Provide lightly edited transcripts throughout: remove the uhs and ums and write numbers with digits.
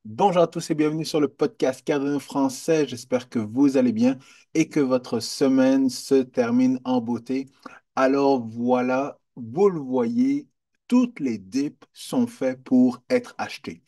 Bonjour à tous et bienvenue sur le podcast Cardano français. J'espère que vous allez bien et que votre semaine se termine en beauté. Alors voilà, vous le voyez, toutes les dips sont faites pour être achetées.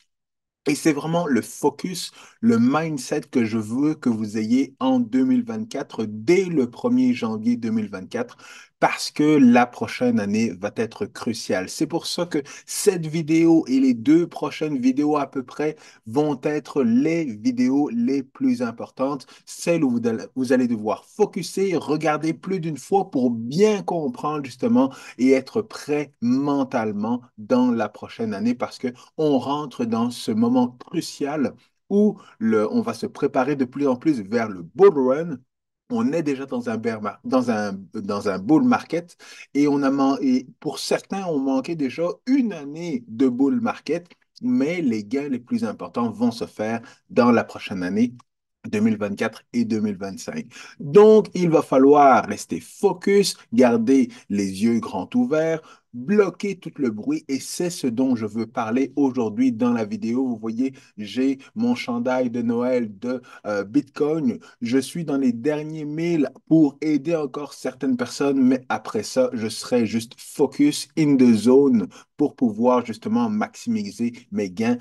Et c'est vraiment le focus, le mindset que je veux que vous ayez en 2024, dès le 1er janvier 2024, parce que la prochaine année va être cruciale. C'est pour ça que cette vidéo et les deux prochaines vidéos à peu près vont être les vidéos les plus importantes, celles où vous allez devoir focuser, regarder plus d'une fois pour bien comprendre justement et être prêt mentalement dans la prochaine année, parce que on rentre dans ce moment crucial où on va se préparer de plus en plus vers le bull run. On est déjà dans dans un bull market et pour certains, on manquait déjà une année de bull market, mais les gains les plus importants vont se faire dans la prochaine année. 2024 et 2025. Donc, il va falloir rester focus, garder les yeux grands ouverts, bloquer tout le bruit et c'est ce dont je veux parler aujourd'hui dans la vidéo. Vous voyez, j'ai mon chandail de Noël de Bitcoin. Je suis dans les derniers 1000 pour aider encore certaines personnes, mais après ça, je serai juste focus in the zone pour pouvoir justement maximiser mes gains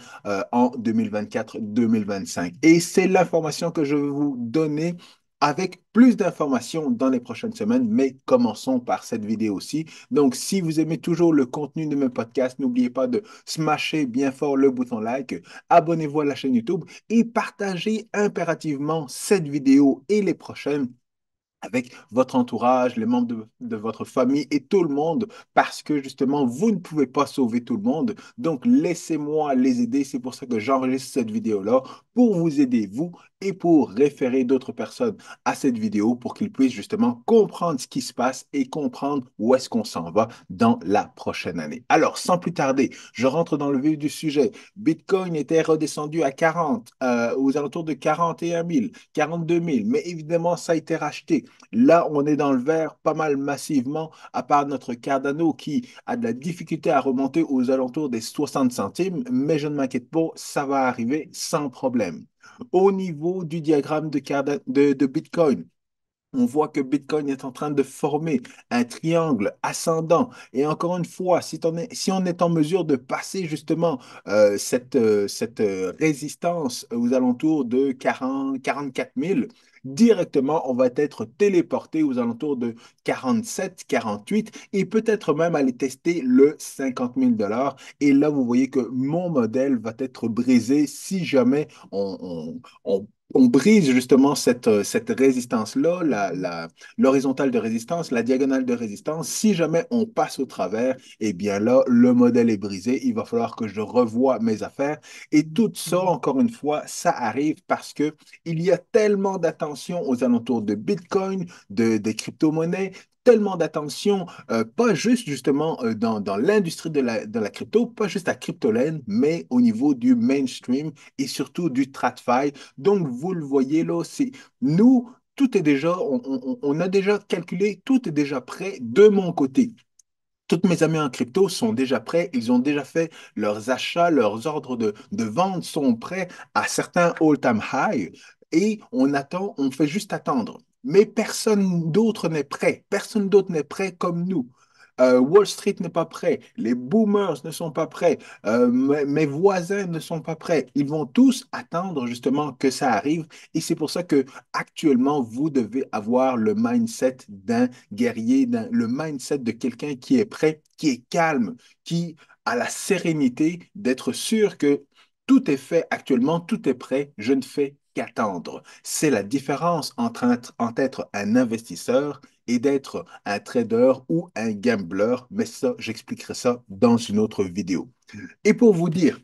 en 2024-2025. Et c'est l'information que je vais vous donner avec plus d'informations dans les prochaines semaines, mais commençons par cette vidéo-ci. Donc, si vous aimez toujours le contenu de mes podcasts, n'oubliez pas de smasher bien fort le bouton like, abonnez-vous à la chaîne YouTube et partagez impérativement cette vidéo et les prochaines avec votre entourage, les membres de votre famille et tout le monde, parce que justement, vous ne pouvez pas sauver tout le monde. Donc, laissez-moi les aider. C'est pour ça que j'enregistre cette vidéo-là, pour vous aider, vous, et pour référer d'autres personnes à cette vidéo, pour qu'ils puissent justement comprendre ce qui se passe et comprendre où est-ce qu'on s'en va dans la prochaine année. Alors, sans plus tarder, je rentre dans le vif du sujet. Bitcoin était redescendu à 40, aux alentours de 41 000, 42 000, mais évidemment, ça a été racheté. Là, on est dans le vert pas mal massivement, à part notre Cardano qui a de la difficulté à remonter aux alentours des 60 centimes, mais je ne m'inquiète pas, ça va arriver sans problème. Au niveau du diagramme de Bitcoin, on voit que Bitcoin est en train de former un triangle ascendant. Et encore une fois, si on est en mesure de passer justement cette résistance aux alentours de 40, 44 000, directement, on va être téléporté aux alentours de 47, 48 et peut-être même aller tester le 50 000 dollars. Et là, vous voyez que mon modèle va être brisé si jamais on brise justement cette résistance-là, l'horizontale de résistance, la diagonale de résistance. Si jamais on passe au travers, eh bien là, le modèle est brisé. Il va falloir que je revoie mes affaires. Et tout ça, encore une fois, ça arrive parce que il y a tellement d'attention aux alentours de Bitcoin, des crypto-monnaies, tellement d'attention, pas juste justement dans l'industrie de la crypto, pas juste à CryptoLand, mais au niveau du mainstream et surtout du TradFi. Donc, vous le voyez là, c'est nous, tout est déjà, on a déjà calculé, tout est déjà prêt de mon côté. Toutes mes amis en crypto sont déjà prêts, ils ont déjà fait leurs achats, leurs ordres de vente sont prêts à certains all-time high et on attend, on fait juste attendre. Mais personne d'autre n'est prêt, personne d'autre n'est prêt comme nous. Wall Street n'est pas prêt, les boomers ne sont pas prêts, mes voisins ne sont pas prêts. Ils vont tous attendre justement que ça arrive et c'est pour ça que actuellement vous devez avoir le mindset d'un guerrier, le mindset de quelqu'un qui est prêt, qui est calme, qui a la sérénité d'être sûr que tout est fait actuellement, tout est prêt, je ne fais qu'attendre. C'est la différence entre être un investisseur et d'être un trader ou un gambler, mais ça, j'expliquerai ça dans une autre vidéo. Et pour vous dire,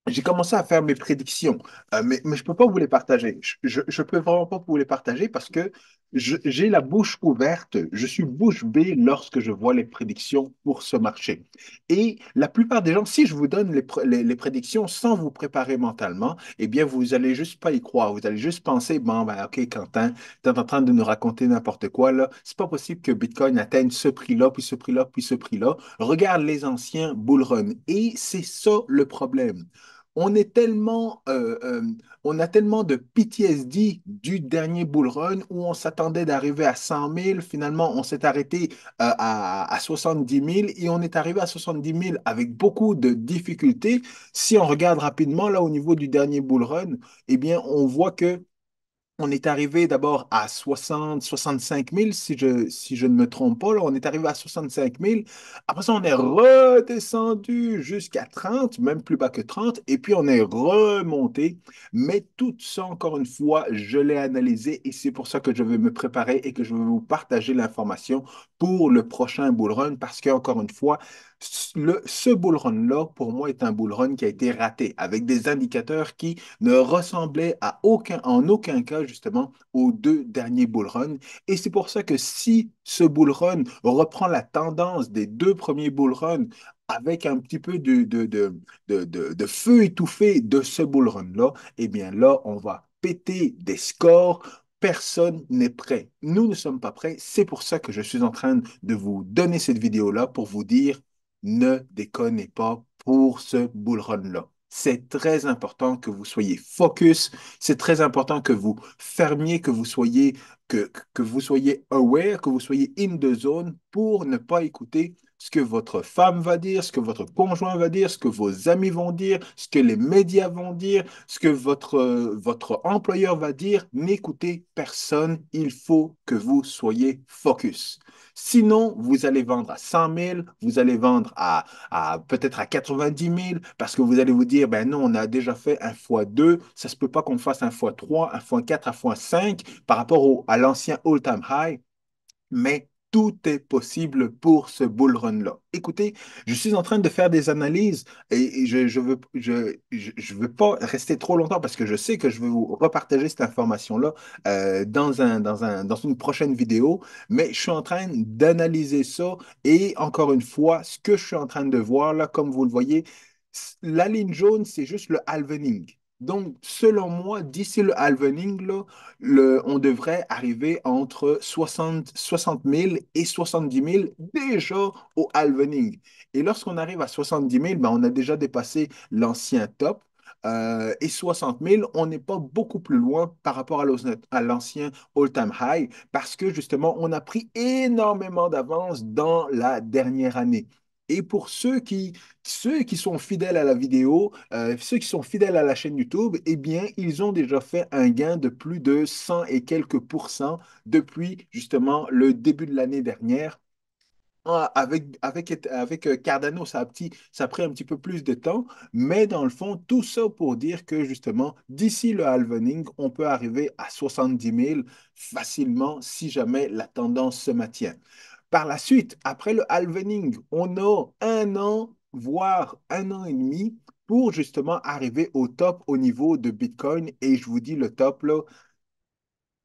j'ai commencé à faire mes prédictions, mais je ne peux pas vous les partager. Je peux vraiment pas vous les partager parce que j'ai la bouche ouverte, je suis bouche bée lorsque je vois les prédictions pour ce marché. Et la plupart des gens, si je vous donne les prédictions sans vous préparer mentalement, eh bien, vous allez juste pas y croire. Vous allez juste penser, bon, ben, OK, Quentin, tu es en train de nous raconter n'importe quoi, là. C'est pas possible que Bitcoin atteigne ce prix-là, puis ce prix-là, puis ce prix-là. Regarde les anciens bull run. Et c'est ça le problème. on est tellement, on a tellement de PTSD du dernier bull run où on s'attendait d'arriver à 100 000. Finalement, on s'est arrêté à 70 000 et on est arrivé à 70 000 avec beaucoup de difficultés. Si on regarde rapidement là au niveau du dernier bull run, eh bien, on voit que on est arrivé d'abord à 65 000, si je ne me trompe pas. Là, on est arrivé à 65 000. Après ça, on est redescendu jusqu'à 30, même plus bas que 30. Et puis, on est remonté. Mais tout ça, encore une fois, je l'ai analysé et c'est pour ça que je vais me préparer et que je vais vous partager l'information pour le prochain bull run. Parce que, encore une fois, ce bull run-là, pour moi, est un bull run qui a été raté avec des indicateurs qui ne ressemblait en aucun cas, justement, aux deux derniers bull runs. Et c'est pour ça que si ce bull run reprend la tendance des deux premiers bull runs avec un petit peu de feu étouffé de ce bull run-là, eh bien là, on va péter des scores. Personne n'est prêt. Nous ne sommes pas prêts. C'est pour ça que je suis en train de vous donner cette vidéo-là pour vous dire, ne déconnez pas pour ce bull run-là. C'est très important que vous soyez focus. C'est très important que vous fermiez, que vous soyez aware, que vous soyez in the zone pour ne pas écouter ce que votre femme va dire, ce que votre conjoint va dire, ce que vos amis vont dire, ce que les médias vont dire, ce que votre employeur va dire. N'écoutez personne. Il faut que vous soyez focus. Sinon, vous allez vendre à 100 000, vous allez vendre à peut-être à 90 000 parce que vous allez vous dire, ben non, on a déjà fait un fois 2, ça se peut pas qu'on fasse un fois 3, un fois 4, un fois 5 par rapport à l'ancien all-time high, mais tout est possible pour ce bull run-là. Écoutez, je suis en train de faire des analyses et je veux pas rester trop longtemps parce que je sais que je vais vous repartager cette information-là dans une prochaine vidéo, mais je suis en train d'analyser ça et encore une fois, ce que je suis en train de voir là, comme vous le voyez, la ligne jaune, c'est juste le halvening. Donc, selon moi, d'ici le halvening, là, on devrait arriver entre 60 000 et 70 000 déjà au halvening. Et lorsqu'on arrive à 70 000, ben, on a déjà dépassé l'ancien top. Et 60 000, on n'est pas beaucoup plus loin par rapport à l'ancien all-time high parce que justement, on a pris énormément d'avance dans la dernière année. Et pour ceux qui sont fidèles à la vidéo, ceux qui sont fidèles à la chaîne YouTube, eh bien, ils ont déjà fait un gain de plus de 100 et quelques pourcents depuis justement le début de l'année dernière. Avec Cardano, ça a pris un petit peu plus de temps, mais dans le fond, tout ça pour dire que justement, d'ici le halvening, on peut arriver à 70 000 facilement si jamais la tendance se maintient. Par la suite, après le halvening, on a un an, voire un an et demi pour justement arriver au top au niveau de Bitcoin. Et je vous dis, le top, là,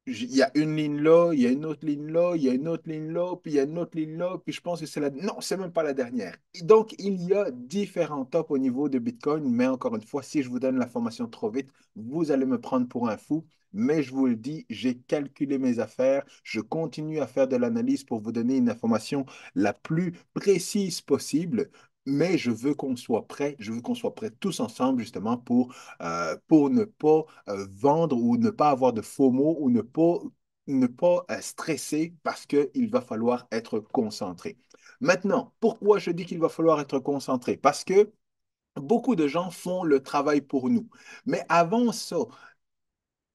il y a une ligne là, il y a une autre ligne là, il y a une autre ligne là, puis il y a une autre ligne là, puis je pense que c'est la... Non, c'est même pas la dernière. Et donc, il y a différents tops au niveau de Bitcoin, mais encore une fois, si je vous donne l'information trop vite, vous allez me prendre pour un fou. Mais je vous le dis, j'ai calculé mes affaires, je continue à faire de l'analyse pour vous donner une information la plus précise possible. Mais je veux qu'on soit prêts, je veux qu'on soit prêts tous ensemble justement pour ne pas vendre ou ne pas avoir de faux mots ou ne pas stresser parce qu'il va falloir être concentré. Maintenant, pourquoi je dis qu'il va falloir être concentré? Parce que beaucoup de gens font le travail pour nous. Mais avant ça,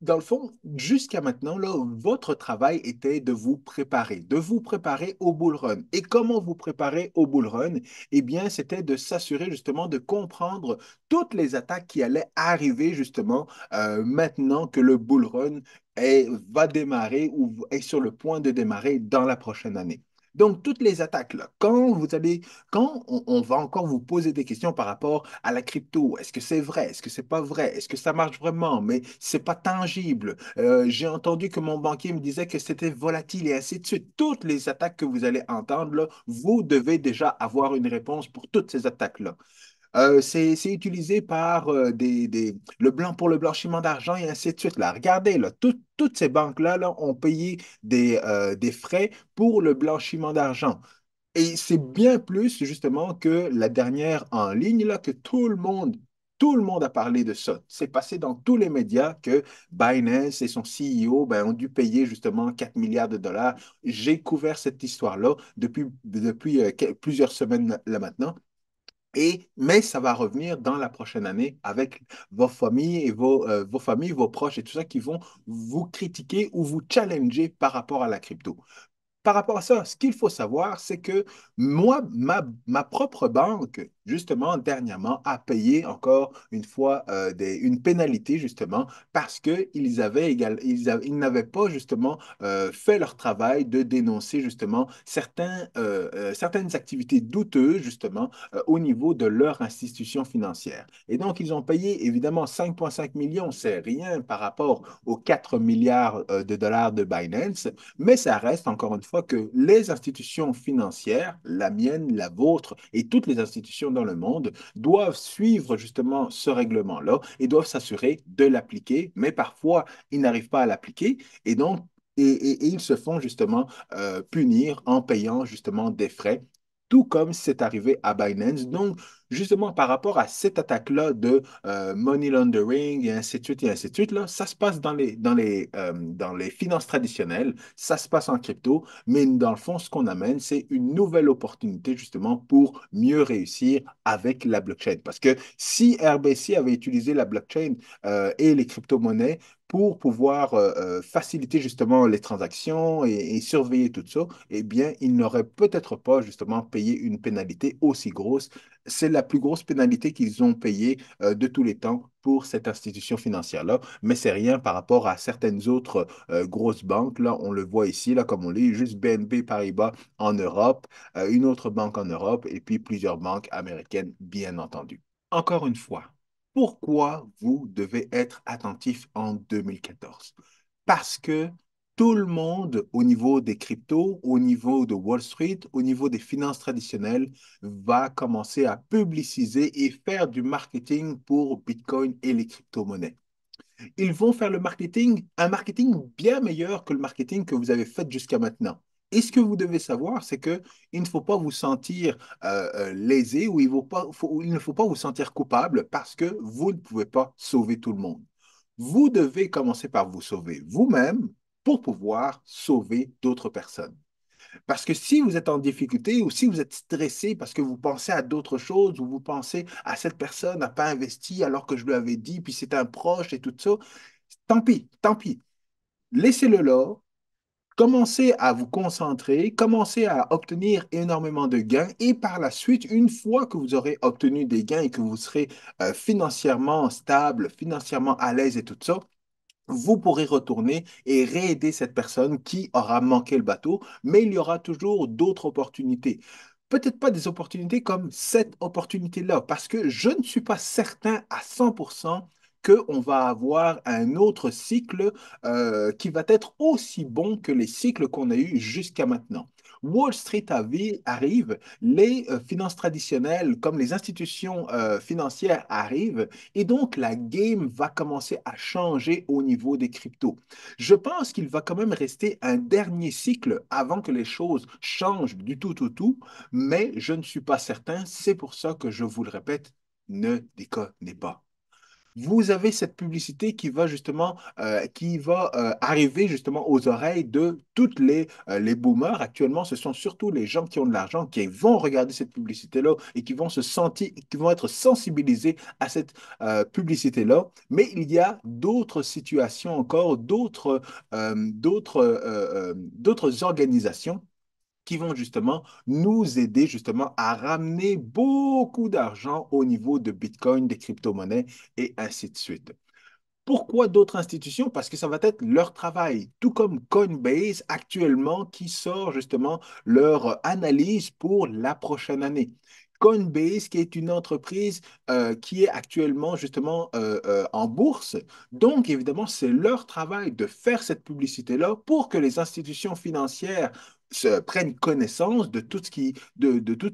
dans le fond, jusqu'à maintenant, là, votre travail était de vous préparer au bull run. Et comment vous préparer au bull run? Eh bien, c'était de s'assurer justement de comprendre toutes les attaques qui allaient arriver justement maintenant que le bull run va démarrer ou est sur le point de démarrer dans la prochaine année. Donc, toutes les attaques, là, quand on va encore vous poser des questions par rapport à la crypto, est-ce que c'est vrai? Est-ce que c'est pas vrai? Est-ce que ça marche vraiment? Mais c'est pas tangible. J'ai entendu que mon banquier me disait que c'était volatile et ainsi de suite. Toutes les attaques que vous allez entendre, là, vous devez déjà avoir une réponse pour toutes ces attaques-là. C'est utilisé par le blanc pour le blanchiment d'argent et ainsi de suite. Là. Regardez, là, toutes ces banques-là là, ont payé des frais pour le blanchiment d'argent. Et c'est bien plus justement que la dernière en ligne là, que tout le monde Tout le monde a parlé de ça. C'est passé dans tous les médias que Binance et son CEO ben, ont dû payer justement 4 milliards de dollars. J'ai couvert cette histoire-là depuis plusieurs semaines là maintenant. Mais ça va revenir dans la prochaine année avec vos familles et vos familles, vos proches et tout ça qui vont vous critiquer ou vous challenger par rapport à la crypto. Par rapport à ça, ce qu'il faut savoir, c'est que moi, ma propre banque, justement, dernièrement, a payé encore une fois une pénalité, justement, parce qu'ils n'avaient pas, justement, fait leur travail de dénoncer, justement, certaines activités douteuses, justement, au niveau de leur institution financière. Et donc, ils ont payé, évidemment, 5,5 millions, c'est rien par rapport aux 4 milliards de dollars de Binance, mais ça reste encore une fois que les institutions financières, la mienne, la vôtre et toutes les institutions dans le monde doivent suivre justement ce règlement-là et doivent s'assurer de l'appliquer, mais parfois ils n'arrivent pas à l'appliquer et donc et ils se font justement punir en payant justement des frais. Tout comme c'est arrivé à Binance. Donc, justement, par rapport à cette attaque-là de money laundering et ainsi de suite, là, ça se passe dans les finances traditionnelles, ça se passe en crypto, mais dans le fond, ce qu'on amène, c'est une nouvelle opportunité justement pour mieux réussir avec la blockchain. Parce que si RBC avait utilisé la blockchain et les crypto-monnaies pour pouvoir faciliter justement les transactions et surveiller tout ça, eh bien, il n'aurait peut-être pas justement payé une pénalité aussi grosse. C'est la plus grosse pénalité qu'ils ont payée de tous les temps pour cette institution financière-là, mais c'est rien par rapport à certaines autres grosses banques. Là, on le voit ici, là, comme on lit, juste BNP Paribas en Europe, une autre banque en Europe et puis plusieurs banques américaines, bien entendu. Encore une fois, pourquoi vous devez être attentif en 2014? Parce que tout le monde, au niveau des cryptos, au niveau de Wall Street, au niveau des finances traditionnelles, va commencer à publiciser et faire du marketing pour Bitcoin et les crypto-monnaies. Ils vont faire un marketing bien meilleur que le marketing que vous avez fait jusqu'à maintenant. Et ce que vous devez savoir, c'est que il ne faut pas vous sentir lésé ou il ne faut pas vous sentir coupable parce que vous ne pouvez pas sauver tout le monde. Vous devez commencer par vous sauver vous-même pour pouvoir sauver d'autres personnes. Parce que si vous êtes en difficulté ou si vous êtes stressé parce que vous pensez à d'autres choses ou vous pensez à cette personne n'a pas investi alors que je lui avais dit, puis c'est un proche et tout ça, tant pis, tant pis. Laissez-le là, commencez à vous concentrer, commencez à obtenir énormément de gains et par la suite, une fois que vous aurez obtenu des gains et que vous serez financièrement stable, financièrement à l'aise et tout ça, vous pourrez retourner et réaider cette personne qui aura manqué le bateau, mais il y aura toujours d'autres opportunités. Peut-être pas des opportunités comme cette opportunité-là, parce que je ne suis pas certain à 100% qu'on va avoir un autre cycle qui va être aussi bon que les cycles qu'on a eus jusqu'à maintenant. Wall Street arrive, les finances traditionnelles comme les institutions financières arrivent, et donc, la game va commencer à changer au niveau des cryptos. Je pense qu'il va quand même rester un dernier cycle avant que les choses changent du tout, mais je ne suis pas certain. C'est pour ça que je vous le répète, ne déconnez pas. Vous avez cette publicité qui va arriver justement aux oreilles de toutes les boomers. Actuellement, ce sont surtout les gens qui ont de l'argent qui vont regarder cette publicité-là et qui vont se sentir, qui vont être sensibilisés à cette publicité-là. Mais il y a d'autres situations encore, d'autres organisations qui vont justement nous aider justement à ramener beaucoup d'argent au niveau de Bitcoin, des crypto-monnaies et ainsi de suite. Pourquoi d'autres institutions? Parce que ça va être leur travail, tout comme Coinbase actuellement qui sort justement leur analyse pour la prochaine année. Coinbase, qui est une entreprise qui est actuellement justement en bourse. Donc, évidemment, c'est leur travail de faire cette publicité-là pour que les institutions financières prennent connaissance de tout ce de tout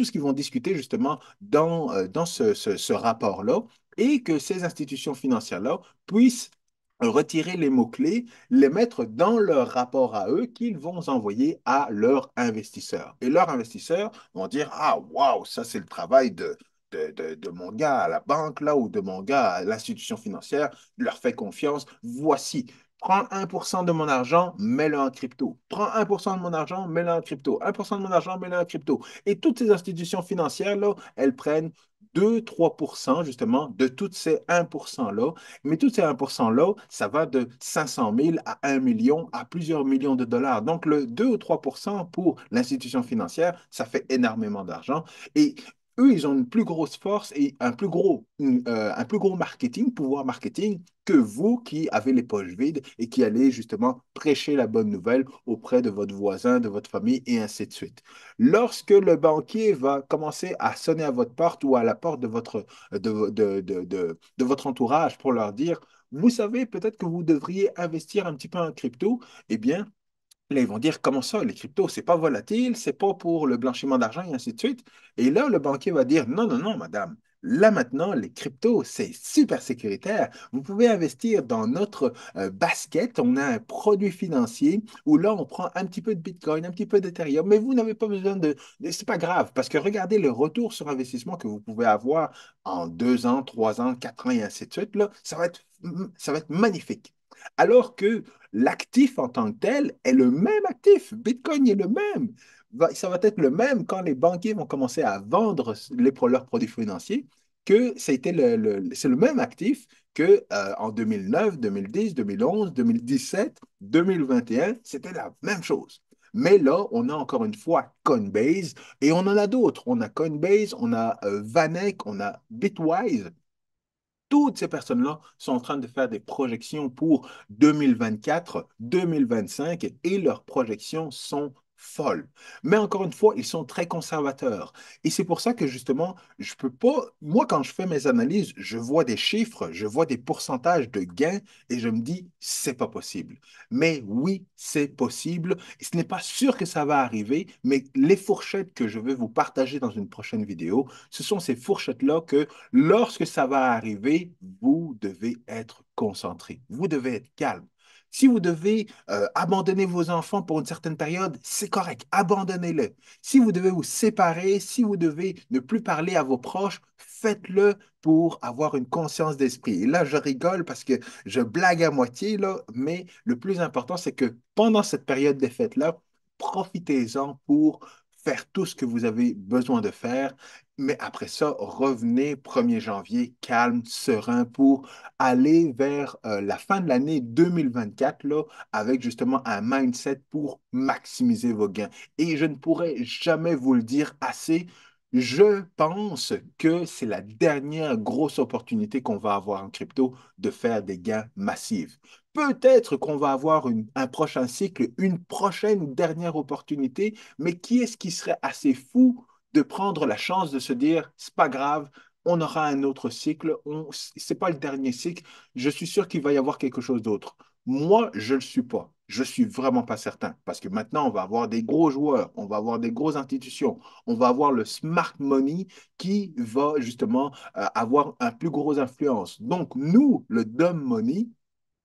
ce qu'ils vont discuter justement dans ce rapport-là et que ces institutions financières-là puissent retirer les mots-clés, les mettre dans leur rapport à eux qu'ils vont envoyer à leurs investisseurs. Et leurs investisseurs vont dire, ah, waouh, ça c'est le travail de mon gars à la banque là, ou de mon gars à l'institution financière, je leur fais confiance. Voici, prends 1% de mon argent, mets-le en crypto. Prends 1% de mon argent, mets-le en crypto. 1% de mon argent, mets-le en crypto. Et toutes ces institutions financières là, elles prennent 2-3% justement de toutes ces 1%-là. Mais tous ces 1%-là, ça va de 500 000 à 1 million à plusieurs millions de dollars. Donc, le 2 ou 3% pour l'institution financière, ça fait énormément d'argent. Et eux, ils ont une plus grosse force et un plus gros marketing, pouvoir marketing, que vous qui avez les poches vides et qui allez justement prêcher la bonne nouvelle auprès de votre voisin, de votre famille et ainsi de suite. Lorsque le banquier va commencer à sonner à votre porte ou à la porte de votre entourage pour leur dire, vous savez, peut-être que vous devriez investir un petit peu en crypto, eh bien, là, ils vont dire, comment ça, les cryptos, c'est pas volatile, c'est pas pour le blanchiment d'argent et ainsi de suite. Et là, le banquier va dire, non, non, non, madame. Là maintenant, les cryptos, c'est super sécuritaire. Vous pouvez investir dans notre basket. On a un produit financier où là, on prend un petit peu de Bitcoin, un petit peu d'Ethereum, mais vous n'avez pas besoin c'est pas grave, parce que regardez le retour sur investissement que vous pouvez avoir en 2 ans, 3 ans, 4 ans et ainsi de suite. Là, ça va être magnifique. Alors que l'actif en tant que tel est le même actif. Bitcoin est le même. Ça va être le même quand les banquiers vont commencer à vendre leurs produits financiers, que c'est le même actif que en 2009, 2010, 2011, 2017, 2021, c'était la même chose. Mais là, on a encore une fois Coinbase et on en a d'autres. On a Coinbase, on a Vanek, on a Bitwise. Toutes ces personnes-là sont en train de faire des projections pour 2024, 2025 et leurs projections sont folles. Mais encore une fois, ils sont très conservateurs. Et c'est pour ça que justement, je peux pas, moi quand je fais mes analyses, je vois des chiffres, je vois des pourcentages de gains et je me dis, c'est pas possible. Mais oui, c'est possible. Et ce n'est pas sûr que ça va arriver, mais les fourchettes que je vais vous partager dans une prochaine vidéo, ce sont ces fourchettes-là que lorsque ça va arriver, vous devez être concentré. Vous devez être calme. Si vous devez abandonner vos enfants pour une certaine période, c'est correct, abandonnez-le. Si vous devez vous séparer, si vous devez ne plus parler à vos proches, faites-le pour avoir une conscience d'esprit. Et là, je rigole parce que je blague à moitié, là, mais le plus important, c'est que pendant cette période des fêtes-là, profitez-en pour faire tout ce que vous avez besoin de faire. Mais après ça, revenez 1er janvier, calme, serein, pour aller vers la fin de l'année 2024 là, avec justement un mindset pour maximiser vos gains. Et je ne pourrai jamais vous le dire assez. Je pense que c'est la dernière grosse opportunité qu'on va avoir en crypto de faire des gains massifs. Peut-être qu'on va avoir un prochain cycle, une prochaine ou dernière opportunité, mais qui est-ce qui serait assez fou de prendre la chance de se dire, c'est pas grave, on aura un autre cycle, c'est pas le dernier cycle, je suis sûr qu'il va y avoir quelque chose d'autre. Moi, je ne le suis pas. Je suis vraiment pas certain parce que maintenant, on va avoir des gros joueurs, on va avoir des grosses institutions, on va avoir le smart money qui va justement avoir un plus gros influence. Donc, nous, le dumb money,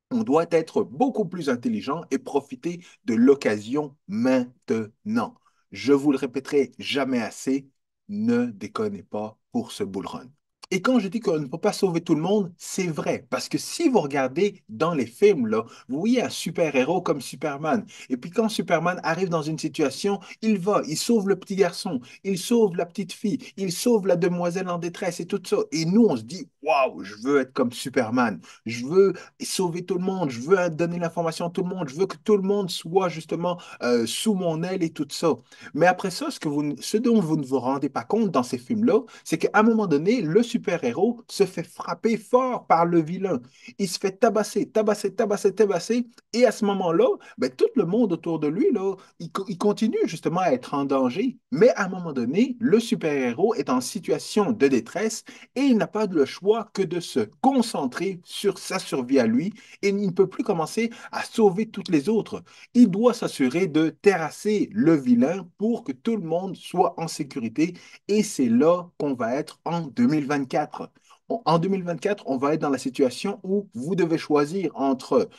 on doit être beaucoup plus intelligent et profiter de l'occasion maintenant. Je vous le répéterai jamais assez, ne déconnez pas pour ce bull run. Et quand je dis qu'on ne peut pas sauver tout le monde, c'est vrai. Parce que si vous regardez dans les films, là, vous voyez un super-héros comme Superman. Et puis quand Superman arrive dans une situation, il sauve le petit garçon, il sauve la petite fille, il sauve la demoiselle en détresse et tout ça. Et nous, on se dit, waouh, je veux être comme Superman. Je veux sauver tout le monde, je veux donner l'information à tout le monde, je veux que tout le monde soit justement sous mon aile et tout ça. Mais après ça, ce dont vous ne vous rendez pas compte dans ces films-là, c'est qu'à un moment donné, le super-héros se fait frapper fort par le vilain. Il se fait tabasser, tabasser, tabasser, tabasser. Et à ce moment-là, ben, tout le monde autour de lui, là, il continue justement à être en danger. Mais à un moment donné, le super-héros est en situation de détresse et il n'a pas le choix que de se concentrer sur sa survie à lui et il ne peut plus commencer à sauver toutes les autres. Il doit s'assurer de terrasser le vilain pour que tout le monde soit en sécurité et c'est là qu'on va être en 2024. En 2024, on va être dans la situation où vous devez choisir entre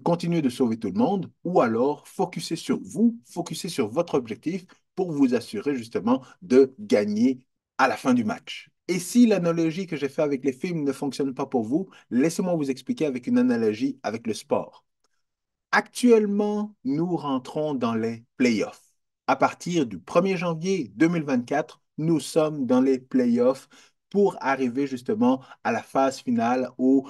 continuer de sauver tout le monde ou alors focuser sur vous, focuser sur votre objectif pour vous assurer justement de gagner à la fin du match. Et si l'analogie que j'ai faite avec les films ne fonctionne pas pour vous, laissez-moi vous expliquer avec une analogie avec le sport. Actuellement, nous rentrons dans les playoffs. À partir du 1er janvier 2024, nous sommes dans les playoffs pour arriver justement à la phase finale au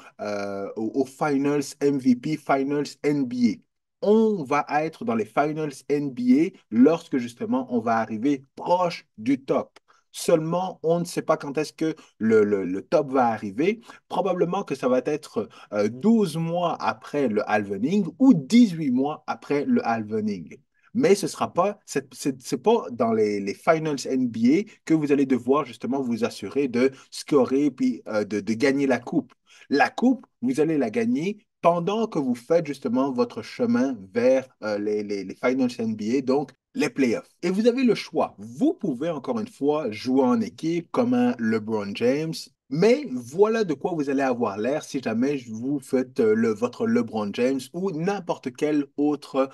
Finals MVP, Finals NBA. On va être dans les Finals NBA lorsque justement on va arriver proche du top. Seulement, on ne sait pas quand est-ce que le top va arriver. Probablement que ça va être 12 mois après le halvening ou 18 mois après le halvening. Mais ce sera pas, c'est pas dans les finals NBA que vous allez devoir justement vous assurer de scorer puis de gagner la coupe. La coupe, vous allez la gagner pendant que vous faites justement votre chemin vers les finals NBA, donc les playoffs. Et vous avez le choix. Vous pouvez encore une fois jouer en équipe comme un LeBron James, mais voilà de quoi vous allez avoir l'air si jamais vous faites votre LeBron James ou n'importe quel autre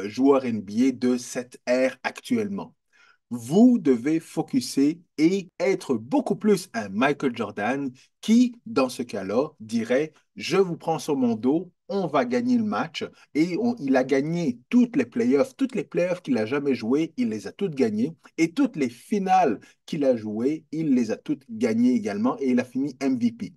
joueur NBA de cette ère actuellement. Vous devez focuser et être beaucoup plus un Michael Jordan qui, dans ce cas-là, dirait, je vous prends sur mon dos, on va gagner le match. Et il a gagné toutes les playoffs qu'il a jamais jouées, il les a toutes gagnées. Et toutes les finales qu'il a jouées, il les a toutes gagnées également et il a fini MVP.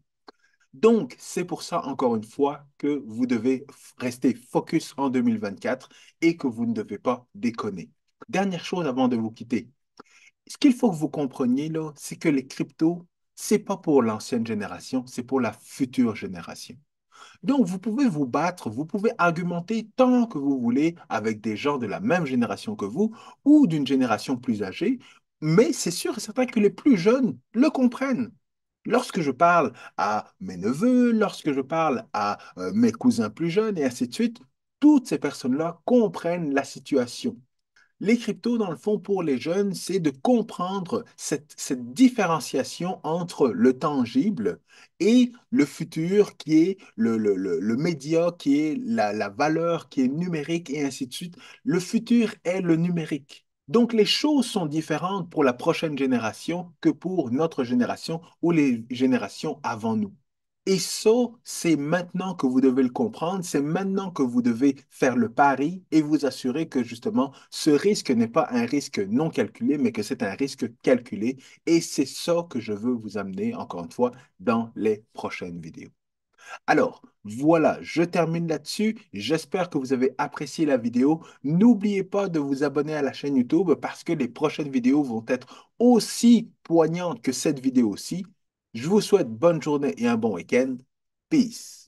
Donc, c'est pour ça, encore une fois, que vous devez rester focus en 2024 et que vous ne devez pas déconner. Dernière chose avant de vous quitter. Ce qu'il faut que vous compreniez là, c'est que les cryptos, c'est pas pour l'ancienne génération, c'est pour la future génération. Donc, vous pouvez vous battre, vous pouvez argumenter tant que vous voulez avec des gens de la même génération que vous ou d'une génération plus âgée, mais c'est sûr et certain que les plus jeunes le comprennent. Lorsque je parle à mes neveux, lorsque je parle à mes cousins plus jeunes et ainsi de suite, toutes ces personnes-là comprennent la situation. Les cryptos, dans le fond, pour les jeunes, c'est de comprendre cette différenciation entre le tangible et le futur, qui est le média, qui est la valeur, qui est numérique, et ainsi de suite. Le futur est le numérique. Donc, les choses sont différentes pour la prochaine génération que pour notre génération ou les générations avant nous. Et ça, c'est maintenant que vous devez le comprendre, c'est maintenant que vous devez faire le pari et vous assurer que justement, ce risque n'est pas un risque non calculé, mais que c'est un risque calculé. Et c'est ça que je veux vous amener, encore une fois, dans les prochaines vidéos. Alors, voilà, je termine là-dessus. J'espère que vous avez apprécié la vidéo. N'oubliez pas de vous abonner à la chaîne YouTube parce que les prochaines vidéos vont être aussi poignantes que cette vidéo-ci. Je vous souhaite bonne journée et un bon week-end. Peace.